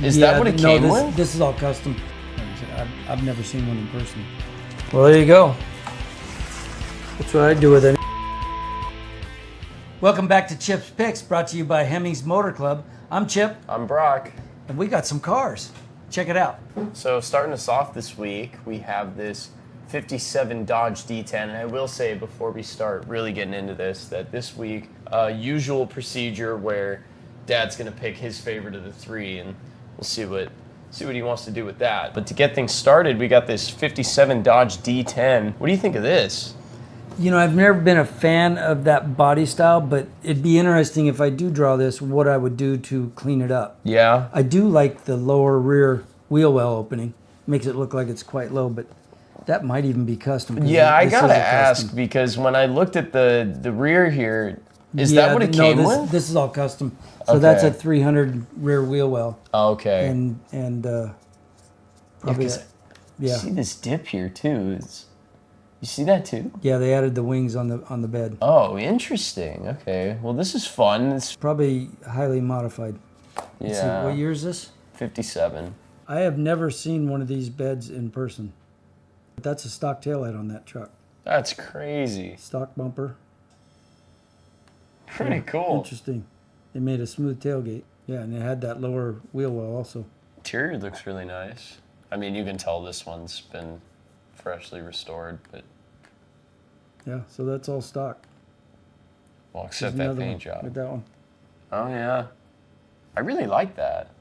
Is that what it came with? This is all custom. I've never seen one in person. Well, there you go. That's what I do with it. Welcome back to Chip's Picks, brought to you by Hemmings Motor Club. I'm Chip. I'm Brock. And we got some cars. Check it out. So starting us off this week, we have this 57 Dodge D10. And I will say before we start really getting into this, that this week, usual procedure where Dad's going to pick his favorite of the three, and we'll see what he wants to do with that. But to get things started, we got this 57 Dodge D10. What do you think of this? You know, I've never been a fan of that body style, but it'd be interesting if I do draw this, what I would do to clean it up. Yeah. I do like the lower rear wheel well opening. Makes it look like it's quite low, but that might even be custom. Yeah, I gotta ask, because when I looked at the rear here, is that what it came with? This is all custom. So that's a 300 rear wheel well. Okay. And probably you see this dip here too. You see that too? Yeah, they added the wings on the bed. Oh, interesting. Okay. Well, this is fun. It's probably highly modified. Let's see, what year is this? 57. I have never seen one of these beds in person. That's a stock taillight on that truck. That's crazy. Stock bumper. Pretty cool. Interesting. They made a smooth tailgate. Yeah, and it had that lower wheel well also. Interior looks really nice. I mean, you can tell this one's been freshly restored, but yeah, so that's all stock. Well, except that paint job. With that one. Oh yeah, I really like that.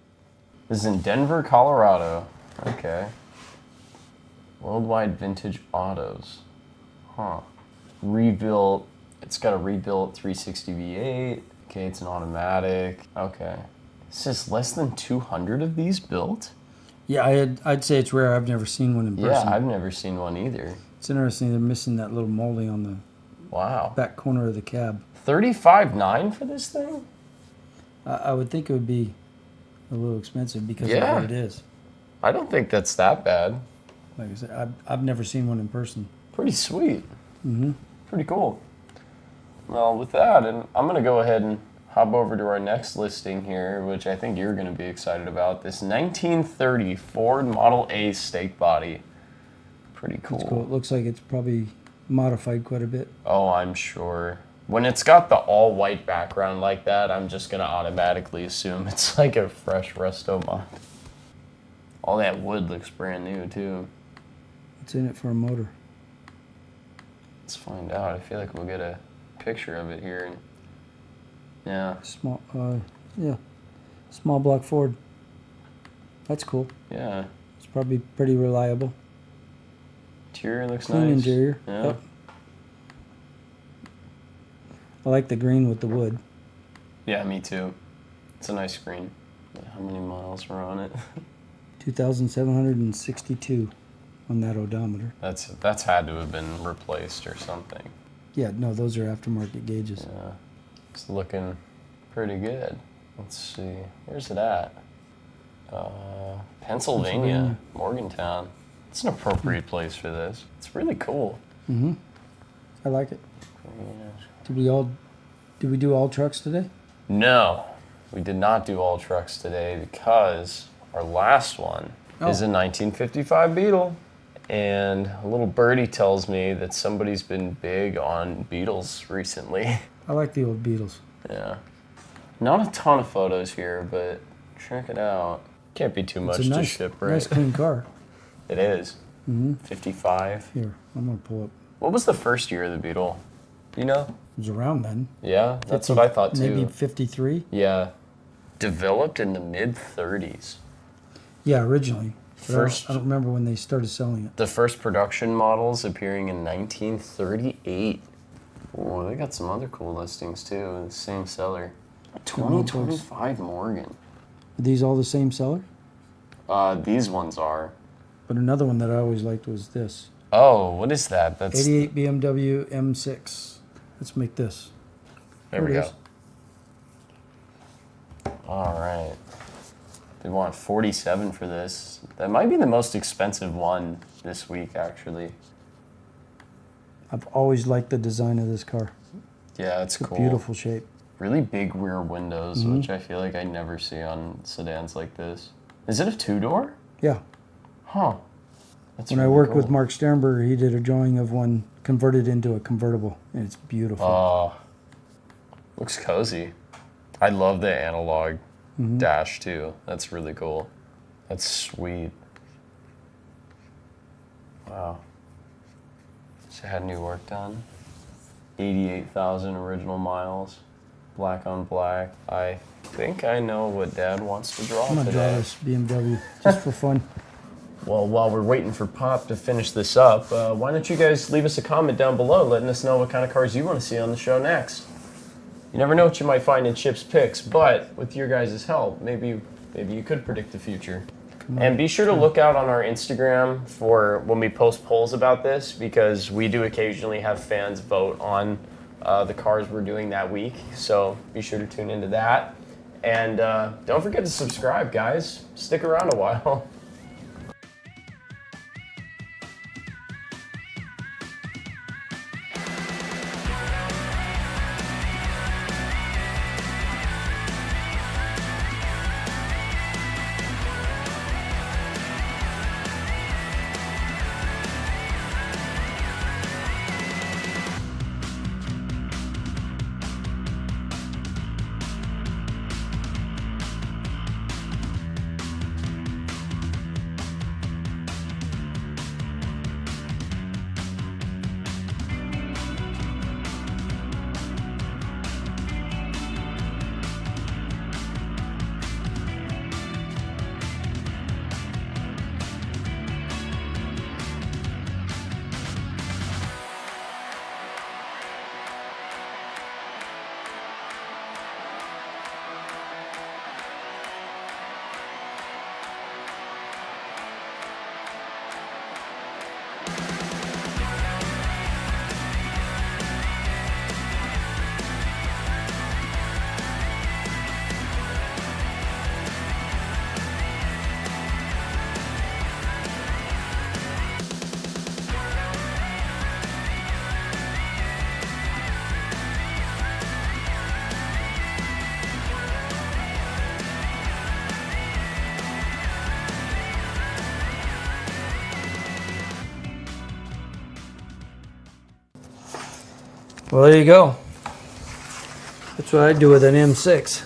This is in Denver, Colorado. Okay. Worldwide Vintage Autos. Huh. Rebuilt. It's got a rebuilt 360 V8. Okay, it's an automatic. Okay. It says less than 200 of these built? Yeah, I'd say it's rare. I've never seen one in person. Yeah, I've never seen one either. It's interesting they're missing that little molding on the back corner of the cab. $35,900 for this thing? I would think it would be a little expensive because of what it is. I don't think that's that bad. Like I said, I've never seen one in person. Pretty sweet. Mm-hmm. Pretty cool. Well, with that, and I'm going to go ahead and hop over to our next listing here, which I think you're going to be excited about. This 1930 Ford Model A stake body. Pretty cool. It's cool. It looks like it's probably modified quite a bit. Oh, I'm sure. When it's got the all-white background like that, I'm just going to automatically assume it's like a fresh resto mod. All that wood looks brand new, too. What's in it for a motor? Let's find out. I feel like we'll get a picture of it here. Yeah. Small block Ford. That's cool. Yeah. It's probably pretty reliable. Interior looks nice. Clean interior. Yeah. Yep. I like the green with the wood. Yeah, me too. It's a nice green. How many miles were on it? 2,762 on that odometer. That's had to have been replaced or something. Yeah, no, those are aftermarket gauges. Yeah. It's looking pretty good. Let's see. Where's it at? Pennsylvania, Morgantown. It's an appropriate place for this. It's really cool. Mm-hmm. I like it. Yeah. Did we do all trucks today? No, we did not do all trucks today because our last one is a 1955 Beetle. And a little birdie tells me that somebody's been big on Beetles recently. I like the old Beetles. Yeah. Not a ton of photos here, but check it out. Can't be too much to ship, right? Nice clean car. It is. Mm-hmm. 55. Here, I'm going to pull up. What was the first year of the Beetle? Do you know? It was around then. Yeah, that's what I thought too. Maybe 53? Yeah. Developed in the mid-30s. Yeah, originally. I don't remember when they started selling it. The first production models appearing in 1938. Oh, they got some other cool listings too. The same seller. 2025 Morgan. Are these all the same seller? These ones are. But another one that I always liked was this. Oh, what is that? That's 88 BMW M6. Let's make this. There we go. All right. They want 47 for this. That might be the most expensive one this week, actually. I've always liked the design of this car. Yeah, it's cool. Beautiful shape. Really big rear windows, which I feel like I never see on sedans like this. Is it a two-door? Yeah. Huh. That's When I worked with Mark Sternberger, he did a drawing of one converted into a convertible, and it's beautiful. Oh, looks cozy. I love the analog dash too. That's really cool. That's sweet. Wow. So had new work done. 88,000 original miles. Black on black. I think I know what Dad wants to draw I'm gonna today. draw this BMW just for fun. Well, while we're waiting for Pop to finish this up, why don't you guys leave us a comment down below letting us know what kind of cars you want to see on the show next. You never know what you might find in Chip's picks, but with your guys' help, maybe you could predict the future. And be sure to look out on our Instagram for when we post polls about this, because we do occasionally have fans vote on the cars we're doing that week. So be sure to tune into that. And don't forget to subscribe, guys. Stick around a while. Well, there you go. That's what I do with an M6.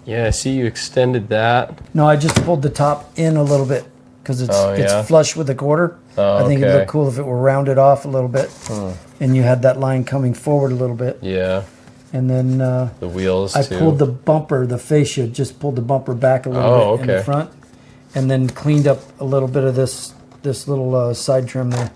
Yeah, I see you extended that. No, I just pulled the top in a little bit because it's yeah? flush with the quarter. Oh, I think it'd okay. look cool if it were rounded off a little bit, and you had that line coming forward a little bit. Yeah, And then the wheels I too. pulled the bumper, the fascia, just pulled the bumper back a little bit in the front, and then cleaned up a little bit of this little side trim there,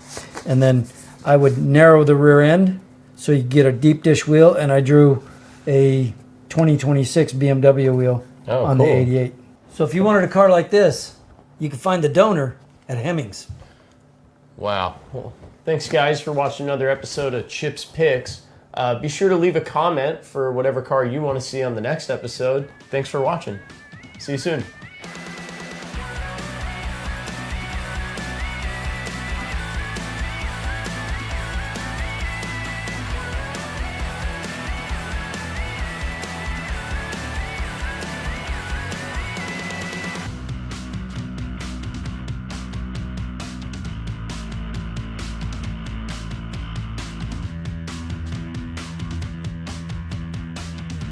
and then I would narrow the rear end so you get a deep dish wheel, and I drew a 2026 BMW wheel on the 88. So if you wanted a car like this, you can find the donor at Hemmings. Wow. Well, thanks guys for watching another episode of Chip's Picks. Be sure to leave a comment for whatever car you want to see on the next episode. Thanks for watching. See you soon.